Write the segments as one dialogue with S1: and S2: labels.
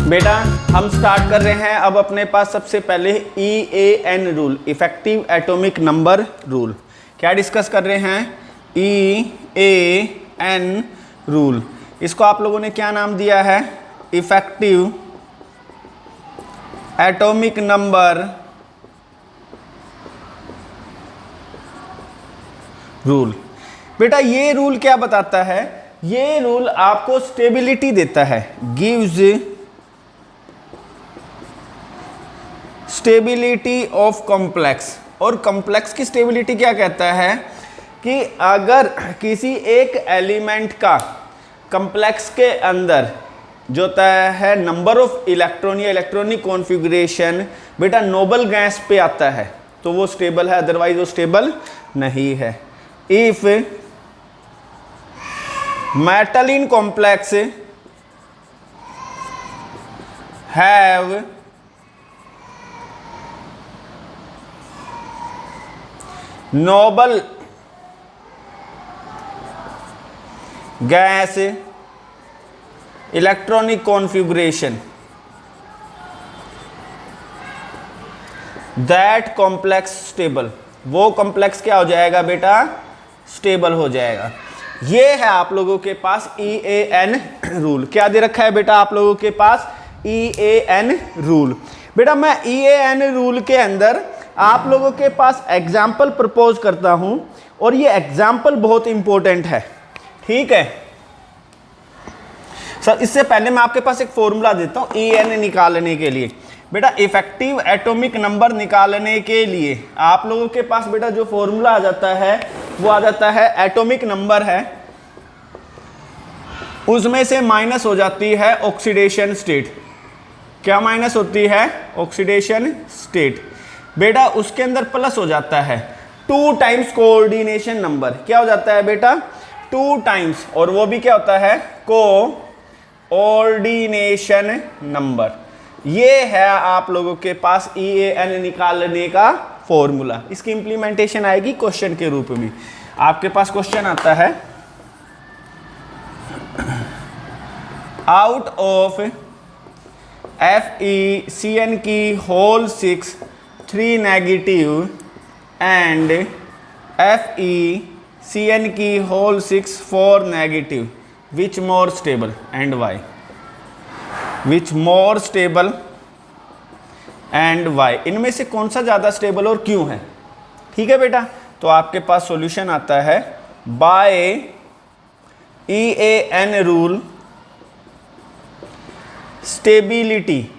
S1: बेटा हम स्टार्ट कर रहे हैं। अब अपने पास सबसे पहले EAN rule, effective atomic number rule. क्या डिस्कस कर रहे हैं? EAN rule. इसको आप लोगों ने क्या नाम दिया है? Effective atomic number rule. बेटा ये रूल क्या बताता है? ये रूल आपको स्टेबिलिटी देता है, गिव्स स्टेबिलिटी ऑफ कॉम्प्लेक्स। और कॉम्प्लेक्स की स्टेबिलिटी क्या कहता है कि अगर किसी एक एलिमेंट का कॉम्प्लेक्स के अंदर जो होता है नंबर ऑफ इलेक्ट्रॉन या इलेक्ट्रॉनिक कॉन्फ़िगरेशन बेटा नोबल गैस पे आता है तो वो स्टेबल है, अदरवाइज वो स्टेबल नहीं है। If metal in complex have noble gas electronic configuration that complex stable, वो कॉम्प्लेक्स क्या हो जाएगा बेटा? स्टेबल हो जाएगा। ये है आप लोगों के पास EAN रूल। क्या दे रखा है बेटा आप लोगों के पास? EAN rule. बेटा मैं EAN रूल के अंदर आप लोगों के पास एग्जाम्पल प्रपोज करता हूं और ये एग्जाम्पल बहुत इंपॉर्टेंट है, ठीक है सर। इससे पहले मैं आपके पास एक फॉर्मूला देता हूं EAN निकालने के लिए। बेटा इफेक्टिव एटॉमिक नंबर निकालने के लिए आप लोगों के पास बेटा जो फॉर्मूला आ जाता है वो आ जाता है, एटॉमिक नंबर है उसमें से माइनस हो जाती है ऑक्सीडेशन स्टेट। क्या माइनस होती है? Oxidation state. बेटा उसके अंदर प्लस हो जाता है 2 टाइम्स कोऑर्डिनेशन नंबर। क्या हो जाता है बेटा? 2 टाइम्स, और वो भी क्या होता है? Coordination number. ये है आप लोगों के पास EAN निकालने का फॉर्मूला। इसकी इंप्लीमेंटेशन आएगी क्वेश्चन के रूप में। आपके पास क्वेश्चन आता है, आउट ऑफ FeCN की होल 6 3 नेगेटिव एंड FeCN की whole 6 4 negative, which more stable and why? Which more stable and why? इनमें से कौन सा ज़्यादा स्टेबल और क्यों है? ठीक है बेटा, तो आपके पास सॉल्यूशन आता है by EAN rule stability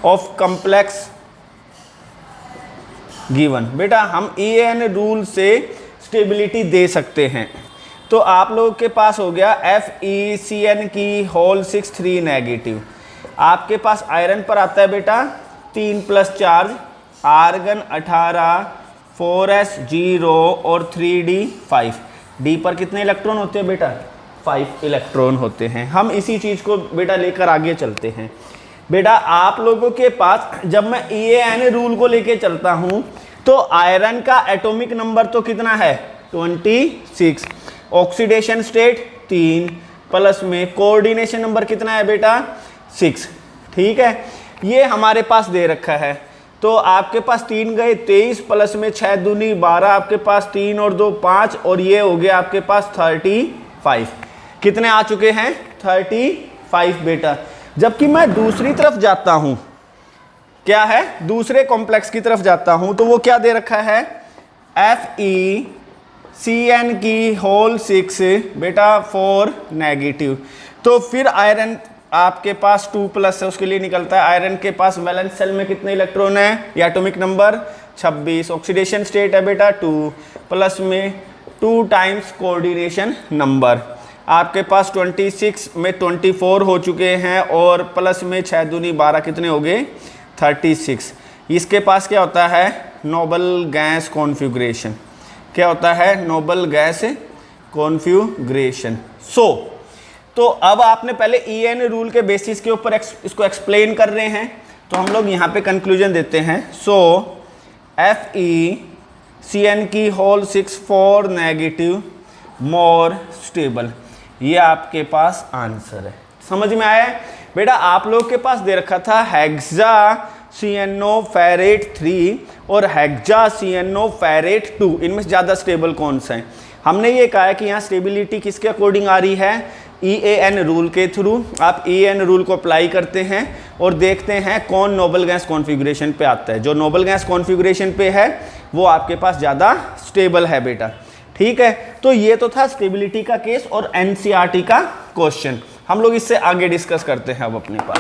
S1: of complex given. बेटा हम EAN रूल से स्टेबिलिटी दे सकते हैं। तो आप लोगों के पास हो गया FeCN की होल 6 3 नेगेटिव। आपके पास आयरन पर आता है बेटा 3 प्लस चार्ज, आर्गन 18 4s 0 और 3d 5। डी पर कितने इलेक्ट्रॉन होते हैं बेटा? 5 इलेक्ट्रॉन होते हैं। हम इसी चीज़ को बेटा लेकर आगे चलते हैं। बेटा आप लोगों के पास जब मैं EAN रूल को लेके चलता हूं तो आयरन का एटॉमिक नंबर तो कितना है? 26। ऑक्सीडेशन स्टेट 3, प्लस में कोऑर्डिनेशन नंबर कितना है बेटा? 6। ठीक है, ये हमारे पास दे रखा है। तो आपके पास 3 गए 23, प्लस में 6 दूनी 12, आपके पास 3 और 2 5, और ये हो गया आपके पास 35। कितने आ चुके हैं? 35 बेटा। जबकि मैं दूसरी तरफ जाता हूं, क्या है? दूसरे कॉम्प्लेक्स की तरफ जाता हूं तो वो क्या दे रखा है? FeCN की होल 6 बेटा 4 नेगेटिव। तो फिर आयरन आपके पास 2 प्लस है, उसके लिए निकलता है आयरन के पास वैलेंस सेल में कितने इलेक्ट्रॉन है? ये एटॉमिक नंबर 26। ऑक्सीडेशन स्टेट है बेटा 2, प्लस में 2 टाइम्स कोऑर्डिनेशन नंबर। आपके पास 26 में 24 हो चुके हैं, और प्लस में 6 दूनी 12 कितने हो गए? 36। इसके पास क्या होता है? Noble gas configuration. क्या होता है? Noble gas configuration. तो अब आपने पहले EAN रूल के बेसिस के ऊपर इसको एक्सप्लेन कर रहे हैं, तो हम लोग यहाँ पे कंक्लूजन देते हैं। FeCN की होल 6 4 नेगेटिव मोर स्टेबल। ये आपके पास आंसर है। समझ में आया है बेटा? आप लोग के पास दे रखा था हेक्सा CnO फेरेट 3 और हेक्सा CnO फेरेट 2, इनमें से ज़्यादा स्टेबल कौन सा है? हमने ये कहा है कि यहाँ स्टेबिलिटी किसके अकॉर्डिंग आ रही है? EAN रूल के थ्रू। आप EAN रूल को अप्लाई करते हैं और देखते हैं कौन नोबल गैस कॉन्फ़िगरेशन पे आता है। जो नोबल गैस कॉन्फ़िगरेशन पे है वो आपके पास ज़्यादा स्टेबल है बेटा, ठीक है? तो ये तो था स्टेबिलिटी का केस और NCERT का क्वेश्चन। हम लोग इससे आगे डिस्कस करते हैं अब अपने पास।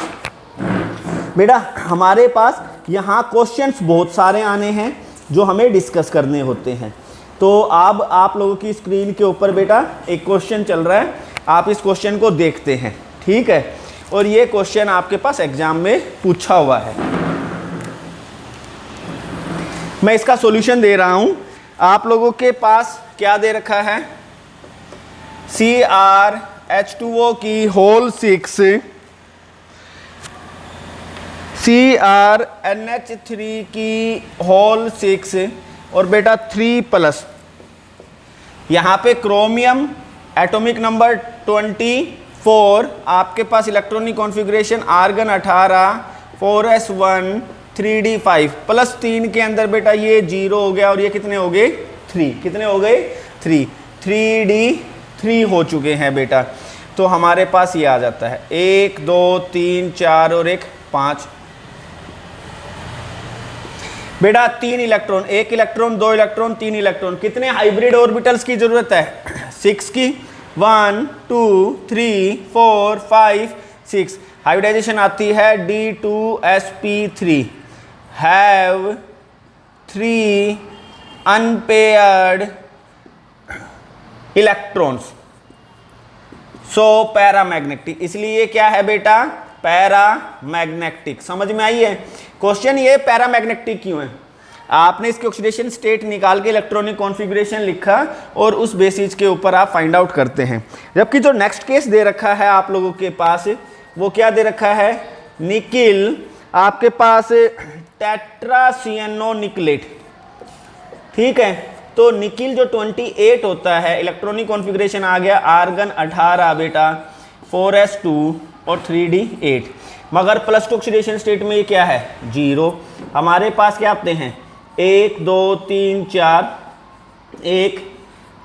S1: बेटा हमारे पास यहाँ क्वेश्चंस बहुत सारे आने हैं जो हमें डिस्कस करने होते हैं। तो अब आप लोगों की स्क्रीन के ऊपर बेटा एक क्वेश्चन चल रहा है, आप इस क्वेश्चन को देखते हैं, ठीक है? और ये क्वेश्चन आपके पास एग्जाम में पूछा हुआ है। मैं इसका सॉल्यूशन दे रहा हूं। आप लोगों के पास क्या दे रखा है? CrH2O की होल 6 CrNH3 की होल 6 और बेटा 3+। यहाँ पे क्रोमियम एटॉमिक नंबर 24, आपके पास electronic configuration argon 18, 4s1 3d5 plus 3 के अंदर बेटा ये 0 हो गया और ये कितने हो गए? 3। कितने हो गए? 3। 3d3 हो चुके हैं बेटा। तो हमारे पास ये आ जाता है 1 2 3 4 और 1 5 बेटा 3 इलेक्ट्रॉन, 1 इलेक्ट्रॉन 2 इलेक्ट्रॉन 3 इलेक्ट्रॉन। कितने हाइब्रिड ऑर्बिटल्स की जरूरत है? 6 की। 1 2 3 4 5 6। हाइब्रिडाइजेशन आती है D2sp3 have 3 unpaired electrons, so paramagnetic. इसलिए क्या है बेटा? पैरामैग्नेटिक। समझ में आई है? क्वेश्चन ये पैरामैग्नेटिक क्यों है? आपने इसके ऑक्सीडेशन स्टेट निकाल के इलेक्ट्रॉनिक कॉन्फ़िगरेशन लिखा और उस बेसिस के ऊपर आप फाइंड आउट करते हैं। जबकि जो नेक्स्ट केस दे रखा है आप लोगों के पास, वो क्या दे रखा है? निकिल, आपके पास टेट्रासिएनो निकलेट, ठीक है? तो निकिल जो 28 होता है, इलेक्ट्रॉनिक कॉन्फ़िगरेशन आ गया आर्गन 18 बेटा, 4s2 और 3d8। मगर प्लस टू ऑक्सीडेशन स्टेट में ये क्या है? 0। हमारे पास क्या आते हैं? 1 2 3 4 1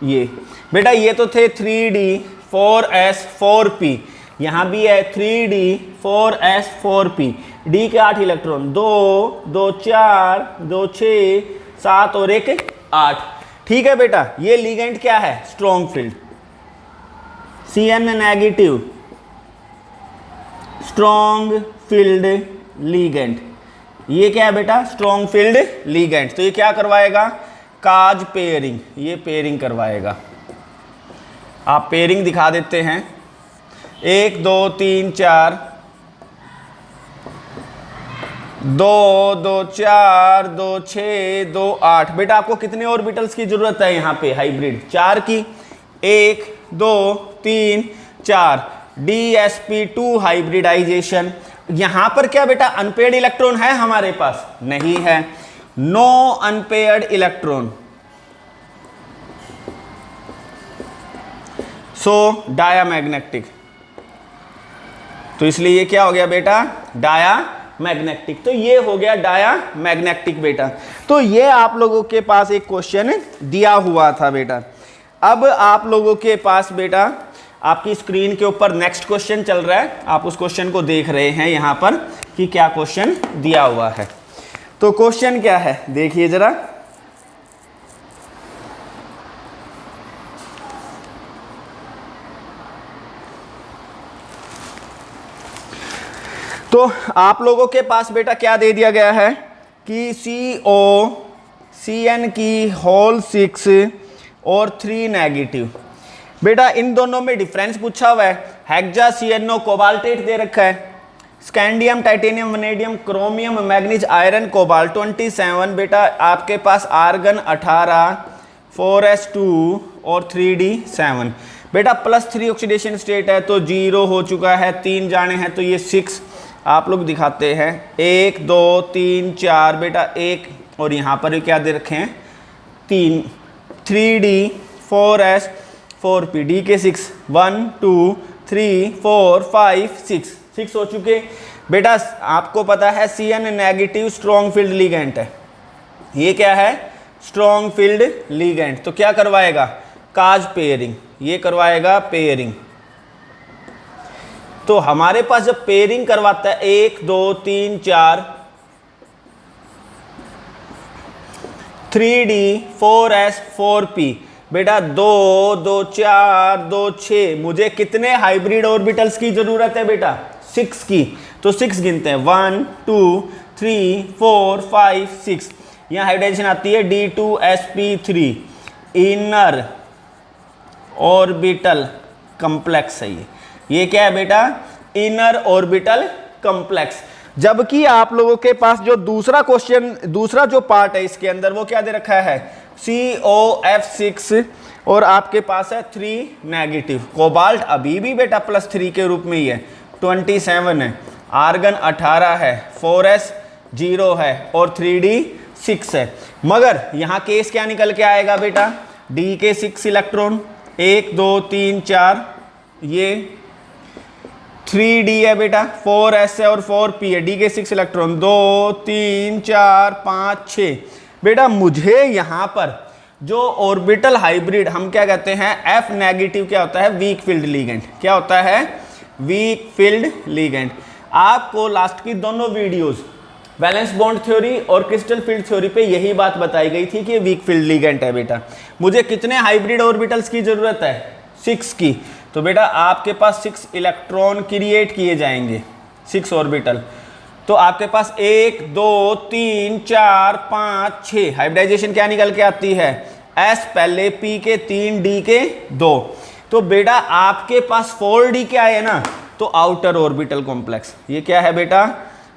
S1: ये बेटा, ये तो थे 3d 4s 4p, यहाँ भी है 3d 4s 4p, d के 8 इलेक्ट्रॉन, 2 2 4 2 6 7 और 1 8, ठीक है बेटा? ये लिगेंड क्या है? Strong field, Cn negative, strong field ligand. ये क्या है बेटा? Strong field ligand. तो ये क्या करवाएगा? काज पेयरिंग, ये पेयरिंग करवाएगा। आप पेयरिंग दिखा देते हैं। 1 2 3 4 2 2 4 2 6 2 8 बेटा आपको कितने ऑर्बिटल्स की जरूरत है यहाँ पे? हाइब्रिड 4 की। 1 2 3 4 DsP2 हाइब्रिडाइजेशन। यहां पर क्या बेटा अनपेयर्ड इलेक्ट्रॉन है हमारे पास? नहीं है, नो अनपेयर्ड इलेक्ट्रॉन, सो डायामैग्नेटिक। तो इसलिए ये क्या हो गया बेटा? डायामैग्नेटिक। तो ये हो गया डायामैग्नेटिक बेटा। तो ये आप लोगों के पास एक क्वेश्चन दिया हुआ था बेटा। अब आप लोगों के पास बेटा आपकी स्क्रीन के ऊपर नेक्स्ट क्वेश्चन चल रहा है, आप उस क्वेश्चन को देख रहे हैं यहां पर कि क्या क्वेश्चन दिया हुआ है। तो क्वेश्चन क्या है देखिए जरा। तो आप लोगों के पास बेटा क्या दे दिया गया है कि CN की होल 6 और 3 नेगेटिव। बेटा इन दोनों में डिफरेंस पूछा हुआ है। हेक्सा CnO कोबाल्टेट दे रखा है, scandium titanium vanadium chromium manganese iron cobalt 27 बेटा आपके पास आर्गन 18 4s2 और 3d7 बेटा +3 ऑक्सीडेशन स्टेट है तो 0 हो चुका है, 3 जाने हैं तो ये 6 आप लोग दिखाते हैं। 1 2 3 4 बेटा 1 और यहाँ पर क्या दे रखे हैं 3 3d 4s 4p d के 6 1 2 3 4 5 6 हो चुके बेटा। आपको पता है Cn negative strong field ligand है, ये क्या है, स्ट्रॉन्ग फील्ड लिगेंड। तो क्या करवाएगा, काज पेयरिंग, ये करवाएगा पेयरिंग। तो हमारे पास जब पेयरिंग करवाता है 1 2 3 4 3D 4S 4P बेटा 2 2 4 2 6, मुझे कितने हाइब्रिड ऑर्बिटल्स की जरूरत है बेटा, 6 की। तो 6 गिनते हैं, 1 2 3 4 5 6। यहाँ हाइब्रिडाइजेशन आती है D2sp3 इनर ऑर्बिटल कॉम्प्लेक्स है ये क्या है बेटा, इनर ऑर्बिटल कॉम्प्लेक्स। जबकि आप लोगों के पास जो दूसरा क्वेश्चन, दूसरा जो पार्ट है इसके अंदर, वो क्या दे रखा है, COF6 और आपके पास है 3 नेगेटिव। कोबाल्ट अभी भी बेटा +3 के रूप में ही है, 27 है। आर्गन 18 है, 4s 0 है और 3d 6 है। मगर यहाँ केस क्या निकल के आएगा बेटा, d के 6 इलेक्ट्रॉन, 1 2 3 4, ये 3d है बेटा, 4s है और 4p है, d के 6 इलेक्ट्रॉन, 2 3 4 5 6। बेटा मुझे यहाँ पर जो ऑर्बिटल हाइब्रिड हम क्या कहते हैं, F नेगेटिव क्या होता है, वीक फील्ड लिगेंड। क्या होता है, वीक फील्ड लिगेंड। आपको लास्ट की दोनों वीडियोस वैलेंस बॉन्ड थ्योरी और क्रिस्टल फील्ड थ्योरी पे यही बात बताई गई थी कि वीक फील्ड लिगेंड है बेटा। मुझे कितने हाइब्रिड ऑर्बिटल्स की जरूरत है, 6 की। तो बेटा आपके पास 6 इलेक्ट्रॉन क्रिएट किए जाएंगे, 6 ऑर्बिटल। तो आपके पास 1 2 3 4 5 6, हाइब्रिडाइजेशन क्या निकल के आती है, S पहले, P के 3, D के 2। तो बेटा आपके पास 4D क्या है ना, तो आउटर ऑर्बिटल कॉम्प्लेक्स। ये क्या है बेटा,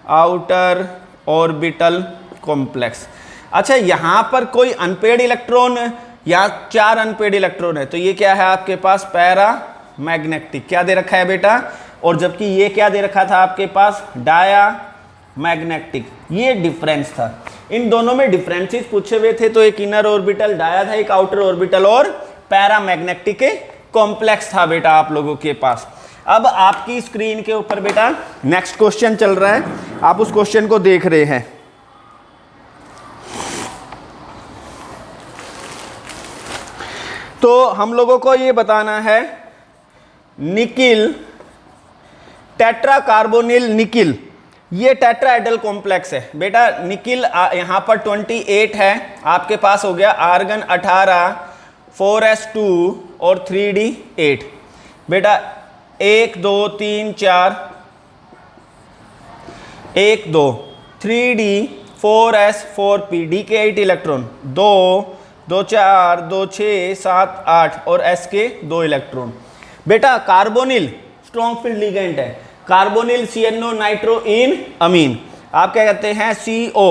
S1: आउटर ऑर्बिटल कॉम्प्लेक्स। अच्छा यहाँ पर कोई अनपेड इलेक्ट्रॉन या 4 अनपेड इलेक्ट्रॉन है, तो ये क्या है आपके पास, पैरा मैग्नेटिक। क्या दे रखा है बेटा, और जबकि ये क्या दे रखा था आपके पास, डाया मैग्नेटिक। ये डिफरेंस था, इन दोनों में डिफरेंसेस पूछे हुए थे। तो एक इनर ऑर्बिटल डाया था, एक आउटर ऑर्बिटल और पैरा मैग्नेटिक कॉम्प्लेक्स था बेटा आप लोगों के पास। अब आपकी स्क्रीन के ऊपर बेटा नेक्स्ट क्वेश्चन चल रहा है, आप उस क्वेश्चन को देख रहे हैं। तो हम लोगों को ये बताना है, निकिल टेट्रा कार्बोनिल निकिल, ये टेट्राहेड्रल कॉम्प्लेक्स है बेटा। निकिल यहां पर 28 है, आपके पास हो गया आर्गन 18, 4s2 और 3d 8। बेटा 1 2 3 4, 1 2 3d 4s 4p, d के 8 इलेक्ट्रॉन, 2 2 4 2 6 7 8 और s के 2 इलेक्ट्रॉन। बेटा कार्बोनिल स्ट्रॉन्ग फील्ड लिगेंड है, कार्बोनिल CNO नाइट्रो इन अमीन, आप क्या कहते हैं, CO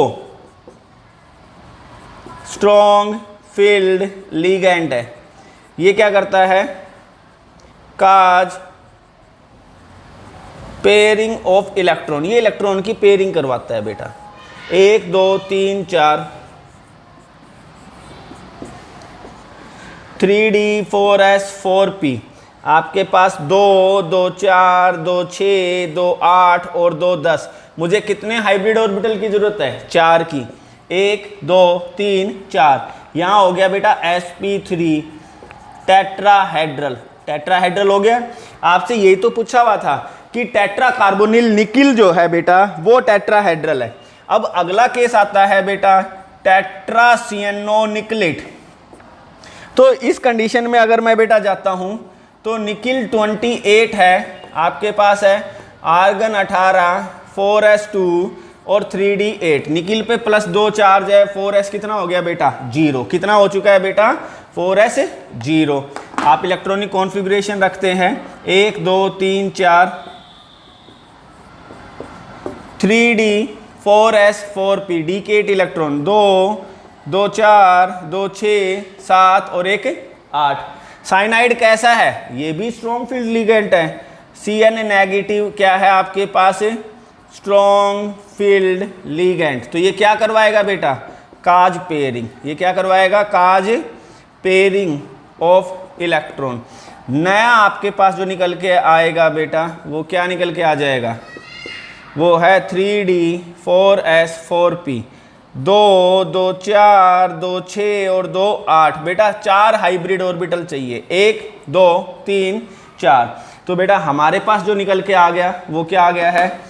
S1: स्ट्रॉन्ग फील्ड लिगेंड है। ये क्या करता है, काज पेयरिंग ऑफ इलेक्ट्रॉन, ये इलेक्ट्रॉन की पेयरिंग करवाता है बेटा। 1 2 3 4 3d 4s 4p, आपके पास 2 2 4 2 6 2 8 और 2 10। मुझे कितने हाइब्रिड ऑर्बिटल की जरूरत है, 4 की। 1 2 3 4, यहाँ हो गया बेटा sp3 टेट्राहेड्रल। टेट्राहेड्रल हो गया। आपसे यही तो पूछा हुआ था कि टेट्रा कार्बोनिल निकिल जो है बेटा वो टेट्राहेड्रल है। अब अगला केस आता है बेटा टेट्रा CNO निकलेट। तो इस कंडीशन में अगर मैं बेटा जाता हूं तो निकिल 28 है, आपके पास है आर्गन 18, 4s2 और 3d 8। निकिल पे +2 चार्ज है, 4s कितना हो गया बेटा, 0। कितना हो चुका है बेटा, 4s 0। आप इलेक्ट्रॉनिक कॉन्फ़िगरेशन रखते हैं 1 2 3 4, 3d 4s 4p, d के 8 इलेक्ट्रॉन, 2 2 4 2 6 7 और 1 8। साइनाइड कैसा है, ये भी स्ट्रॉन्ग फील्ड लिगेंड है। Cn नेगेटिव क्या है आपके पास, स्ट्रॉन्ग फील्ड लिगेंड। तो ये क्या करवाएगा बेटा, काज पेयरिंग। ये क्या करवाएगा, काज पेयरिंग ऑफ इलेक्ट्रॉन। नया आपके पास जो निकल के आएगा बेटा वो क्या निकल के आ जाएगा, वो है 3D4S4P। 2 2 4 2 6 और 2 8 बेटा 4 हाइब्रिड ऑर्बिटल चाहिए, 1 2 3 4। तो बेटा हमारे पास जो निकल के आ गया वो क्या आ गया है,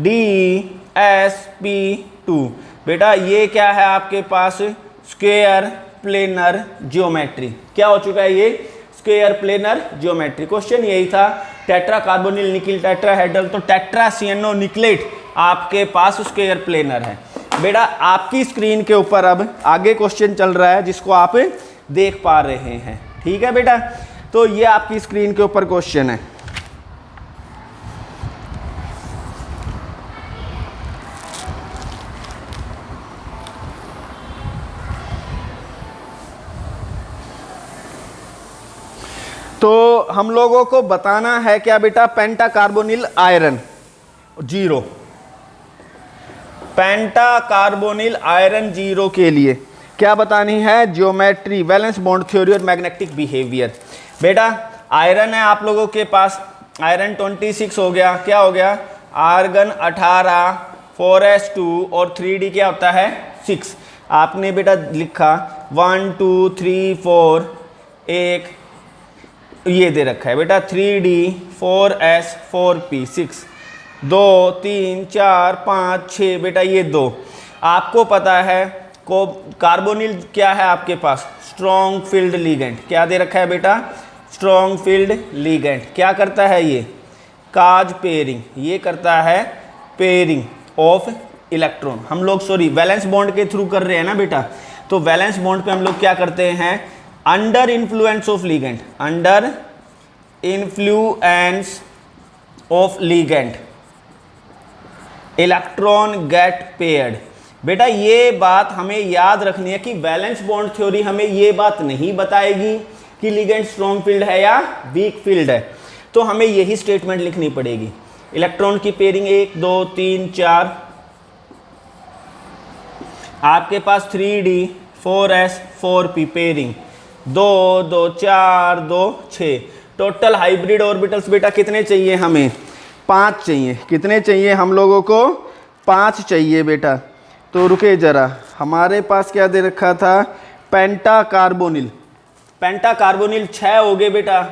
S1: DsP2। बेटा ये क्या है आपके पास, स्क्वायर प्लेनर ज्योमेट्री। क्या हो चुका है ये, स्क्वायर प्लेनर ज्योमेट्री। क्वेश्चन यही था, टेट्रा कार्बोनिल निकिल टेट्राहेड्रल, तो टेट्रा CNO निकलेट आपके पास स्क्वायर प्लेनर है। बेटा आपकी स्क्रीन के ऊपर अब आगे क्वेश्चन चल रहा है जिसको आप देख पा रहे हैं, ठीक है बेटा। तो ये आपकी स्क्रीन के ऊपर क्वेश्चन है। तो हम लोगों को बताना है क्या बेटा, पेंटा कार्बोनिल आयरन 0, पेंटा कार्बोनिल आयरन 0 के लिए क्या बतानी है, ज्योमेट्री, वैलेंस बॉन्ड थ्योरी और मैग्नेटिक बिहेवियर। बेटा आयरन है आप लोगों के पास, आयरन 26 हो गया, क्या हो गया, आर्गन 18, 4s2 और 3d क्या होता है 6। आपने बेटा लिखा 1 2 3 4, एक ये दे रखा है बेटा 3D4S4P 6, 2 3 4 5 6 बेटा ये 2। आपको पता है को कार्बोनिल क्या है आपके पास, स्ट्रॉन्ग फील्ड लीगेंड। क्या दे रखा है बेटा, स्ट्रॉन्ग फील्ड लीगेंड। क्या करता है ये, काज पेयरिंग, ये करता है पेयरिंग ऑफ इलेक्ट्रॉन। हम लोग सॉरी वैलेंस बॉन्ड के थ्रू कर रहे हैं ना बेटा, तो वैलेंस बॉन्ड पे हम लोग क्या करते हैं, under influence of ligand, under influence of ligand electron get paired. बेटा ये बात हमें याद रखनी है कि वैलेंस बॉन्ड थ्योरी हमें ये बात नहीं बताएगी कि लीगेंड स्ट्रॉन्ग फील्ड है या वीक फील्ड है, तो हमें यही स्टेटमेंट लिखनी पड़ेगी। इलेक्ट्रॉन की पेयरिंग 1 2 3 4, आपके पास 3D4S4P pairing 2 2 4 2 6। Total hybrid orbitals बेटा कितने चाहिए हमें, 5 चाहिए। कितने चाहिए हम लोगों को, 5 चाहिए बेटा। तो रुके जरा, हमारे पास क्या दे रखा था, पेंटा कार्बोनिल, पेंटा कार्बोनिल 6 हो गए बेटा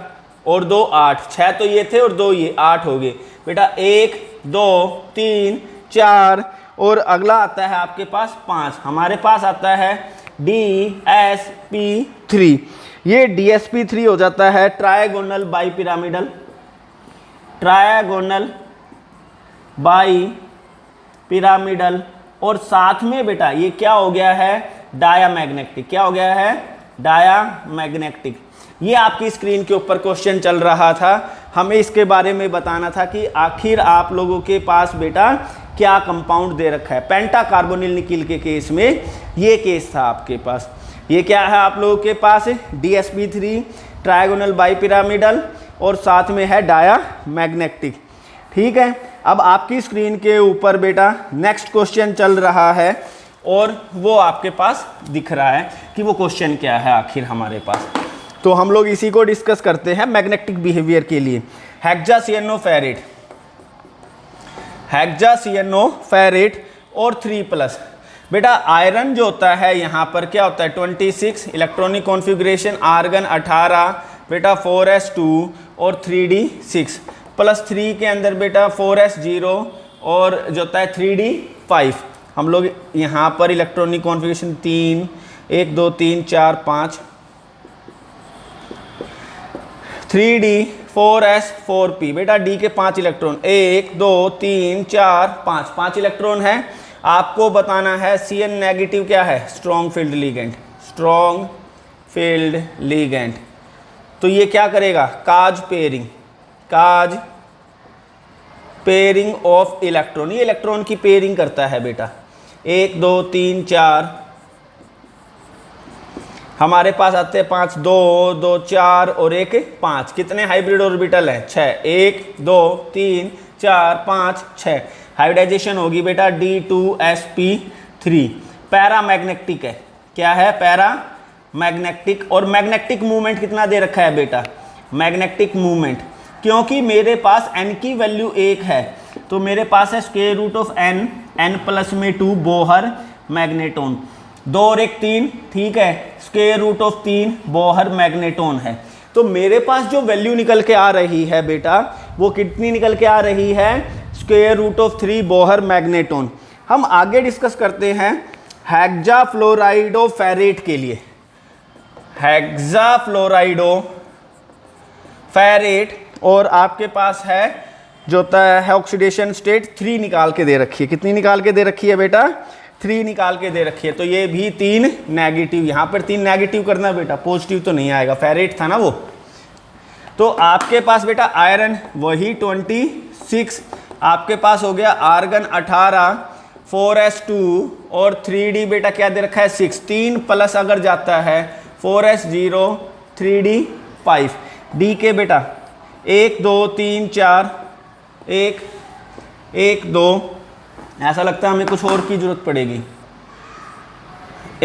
S1: और 2 8, 6 तो ये थे और 2 ये 8 हो गए बेटा। 1 2 3 4 और अगला आता है आपके पास 5, हमारे पास आता है DsP3। ये DsP3 हो जाता है trigonal bi pyramidal, trigonal bi pyramidal, और साथ में बेटा ये क्या हो गया है, डायामैग्नेटिक। क्या हो गया है, डायामैग्नेटिक। ये आपकी स्क्रीन के ऊपर क्वेश्चन चल रहा था, हमें इसके बारे में बताना था कि आखिर आप लोगों के पास बेटा क्या कंपाउंड दे रखा है। पेंटा कार्बोनिल निकिल के केस में ये केस था आपके पास। ये क्या है आप लोगों के पास, DsP3 ट्रायगोनल बाई पिरामिडल और साथ में है डायामैग्नेटिक, ठीक है। अब आपकी स्क्रीन के ऊपर बेटा नेक्स्ट क्वेश्चन चल रहा है और वो आपके पास दिख रहा है कि वो क्वेश्चन क्या है आखिर हमारे पास। तो हम लोग इसी को डिस्कस करते हैं मैग्नेटिक बिहेवियर के लिए। हेक्सासिएनोफेरेट, हेक्सासिएनोफेरेट और 3+ बेटा आयरन जो होता है यहाँ पर क्या होता है 26 इलेक्ट्रॉनिक कॉन्फ़िगरेशन, आर्गन 18 बेटा 4s2 और 3d6 प्लस 3 के अंदर बेटा 4s0 और जो होता है 3d5। हम लोग यहाँ पर इलेक्ट्रॉनिक कॉन्फ़िगरेशन 3 1 2 3 4 5 3D4S4P बेटा डी के 5 इलेक्ट्रॉन 1 2 3 4 5 5 इलेक्ट्रॉन है। आपको बताना है Cn नेगेटिव क्या है, strong field ligand, strong field ligand. तो ये क्या करेगा, cause pairing, cause pairing of electron, ये इलेक्ट्रॉन की पेयरिंग करता है बेटा। 1 2 3 4 हमारे पास आते हैं 5 2 2 4 और 1 5। कितने हाइब्रिड ऑर्बिटल हैं, 6। 1 2 3 4 5 6। हाइब्रिडाइजेशन होगी बेटा D2sp3। पैरामैग्नेटिक है, क्या है, पैरामैग्नेटिक। और मैग्नेटिक मूवमेंट कितना दे रखा है बेटा, मैग्नेटिक मूवमेंट, क्योंकि मेरे पास n की वैल्यू 1 है तो मेरे पास है square root of n, n plus में 2 बोहर मैग्नेटोन, 2 और 1 3, ठीक है, square root of 3 Bohr magneton है। तो मेरे पास जो वैल्यू निकल के आ रही है बेटा वो कितनी निकल के आ रही है, square root of 3 Bohr magneton. हम आगे डिस्कस करते हैं हेक्सा फ्लोराइडो फेरेट के लिए। हेक्सा फ्लोराइडो फेरेट, और आपके पास है जो होता है ऑक्सीडेशन स्टेट 3 निकाल के दे रखी है। कितनी निकाल के दे रखी है बेटा, 3 निकाल के दे रखी है। तो ये भी 3 नेगेटिव, यहाँ पर 3 नेगेटिव करना बेटा, पॉजिटिव तो नहीं आएगा, फेरेट था ना वो। तो आपके पास बेटा आयरन वही 26, आपके पास हो गया आर्गन 18, 4s2 और 3d बेटा क्या दे रखा है 6, 3 प्लस अगर जाता है 4s0 3d 5, डी के बेटा 1 2 3 4 1 1 2, ऐसा लगता है हमें कुछ और की जरूरत पड़ेगी,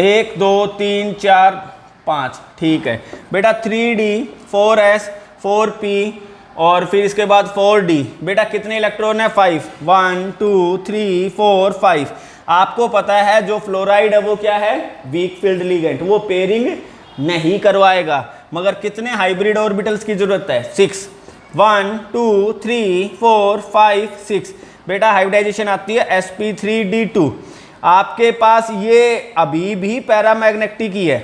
S1: 1 2 3 4 5, ठीक है बेटा 3d 4s 4p और फिर इसके बाद 4d बेटा कितने इलेक्ट्रॉन है 5, 1 2 3 4 5। आपको पता है जो फ्लोराइड है वो क्या है, वीक फील्ड लिगेंड, वो पेयरिंग नहीं करवाएगा, मगर कितने हाइब्रिड ऑर्बिटल्स की जरूरत है 6, 1 2 3 4 5 6 बेटा हाइब्रिडाइजेशन आती है sp3d2। आपके पास ये अभी भी पैरामैग्नेटिक ही है,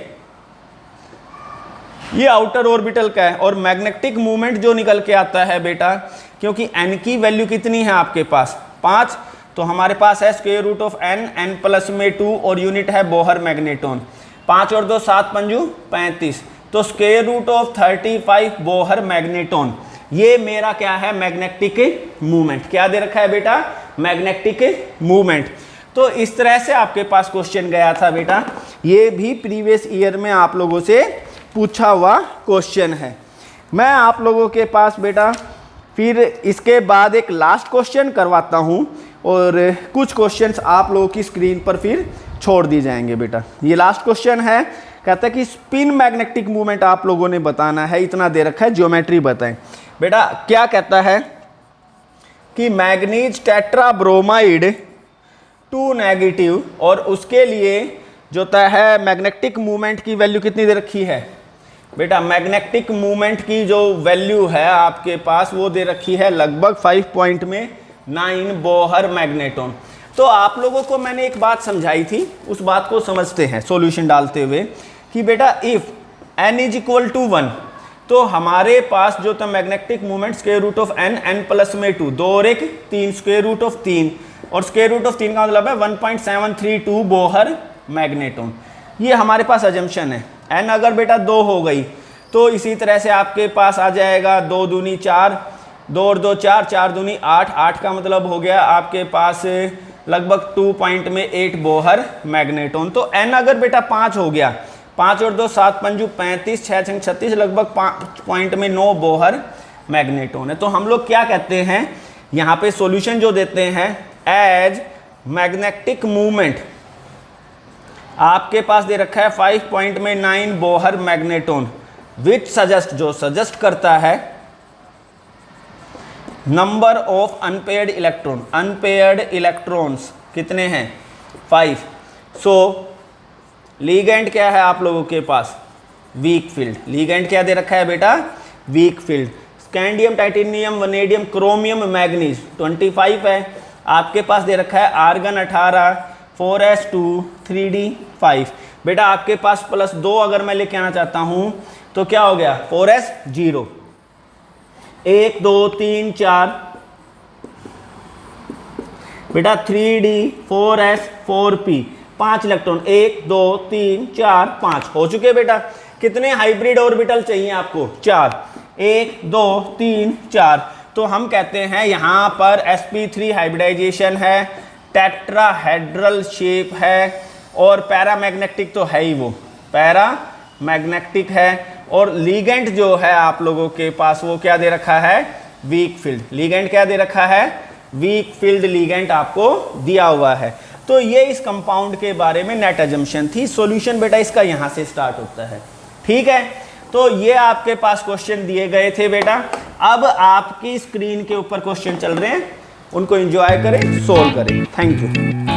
S1: ये आउटर ऑर्बिटल का है, और मैग्नेटिक मूवमेंट जो निकल के आता है बेटा, क्योंकि n की वैल्यू कितनी है आपके पास 5, तो हमारे पास है square root of n, n plus में 2 और यूनिट है बोहर मैग्नेटोन, 5 और 2 7 पंजू 35, तो square root of 35 Bohr magneton. ये मेरा क्या है मैग्नेटिक मूवमेंट, क्या दे रखा है बेटा मैग्नेटिक मूवमेंट। तो इस तरह से आपके पास क्वेश्चन गया था बेटा, ये भी प्रीवियस ईयर में आप लोगों से पूछा हुआ क्वेश्चन है। मैं आप लोगों के पास बेटा फिर इसके बाद एक लास्ट क्वेश्चन करवाता हूँ और कुछ क्वेश्चंस आप लोगों की स्क्रीन पर फिर छोड़ दी जाएंगे बेटा। ये लास्ट क्वेश्चन है, कहता है कि स्पिन मैग्नेटिक मूवमेंट आप लोगों ने बताना है, इतना दे रखा है, ज्योमेट्री बताएं बेटा। क्या कहता है कि मैग्नीज टेट्राब्रोमाइड 2 नेगेटिव, और उसके लिए जो होता है मैग्नेटिक मूवमेंट की वैल्यू कितनी दे रखी है बेटा, मैग्नेटिक मूवमेंट की जो वैल्यू है आपके पास वो दे रखी है लगभग 5.9 बोहर मैग्नेटोन। तो आप लोगों को मैंने एक बात समझाई थी, उस बात को समझते हैं सॉल्यूशन डालते हुए कि बेटा if n is equal to 1, तो हमारे पास जो था magnetic movement square root of n, n plus में 2, 2 और 1 3, स्क्वायर रूट ऑफ 3, और स्क्वायर रूट ऑफ 3 का मतलब है 1.732 बोहर मैग्नेटोन। ये हमारे पास अजम्पशन है। n अगर बेटा 2 हो गई तो इसी तरह से आपके पास आ जाएगा 2 दूनी 4, 2 और 2 4, 4 दूनी 8, 8 का मतलब हो गया आपके पास लगभग 2.8 बोहर मैग्नेटोन। तो n अगर बेटा 5 हो गया, 5 और 2 7 पंजू 35, 6 6 36, लगभग 5.9 बोहर मैग्नेटोन है। तो हम लोग क्या कहते हैं यहाँ पे सॉल्यूशन जो देते हैं, एज मैग्नेटिक मूवमेंट आपके पास दे रखा है 5.9 बोहर मैग्नेटोन, विच सजेस्ट, जो सजेस्ट करता है number of unpaired electron, unpaired electrons कितने हैं 5। सो लीगेंड क्या है आप लोगों के पास, वीक फील्ड। लीगेंड क्या दे रखा है बेटा, weak field. Scandium, titanium, vanadium, chromium, manganese 25 है। आपके पास दे रखा है आर्गन 18, 4s2 3d 5। बेटा आपके पास +2 अगर मैं लेके आना चाहता हूं तो क्या हो गया 4s0, 1 2 3 4 बेटा 3d 4s 4p 5 इलेक्ट्रॉन, 1 2 3 4 5 हो चुके बेटा। कितने हाइब्रिड ऑर्बिटल चाहिए आपको, 4, 1 2 3 4। तो हम कहते हैं यहाँ पर sp3 हाइब्रिडाइजेशन है, टेट्राहेड्रल शेप है, और पैरामैग्नेटिक तो है ही, वो पैरामैग्नेटिक है। और लीगेंड जो है आप लोगों के पास वो क्या दे रखा है, वीक फील्ड। लीगेंड क्या दे रखा है, वीक फील्ड लीगेंड आपको दिया हुआ है। तो ये इस कंपाउंड के बारे में नेट अजम्पशन थी। सॉल्यूशन बेटा इसका यहाँ से स्टार्ट होता है, ठीक है। तो तो ये आपके पास क्वेश्चन दिए गए थे बेटा। अब आपकी स्क्रीन के ऊपर क्वेश्चन चल रहे हैं, उनको एंजॉय करें, सोल्व करें। Thank you.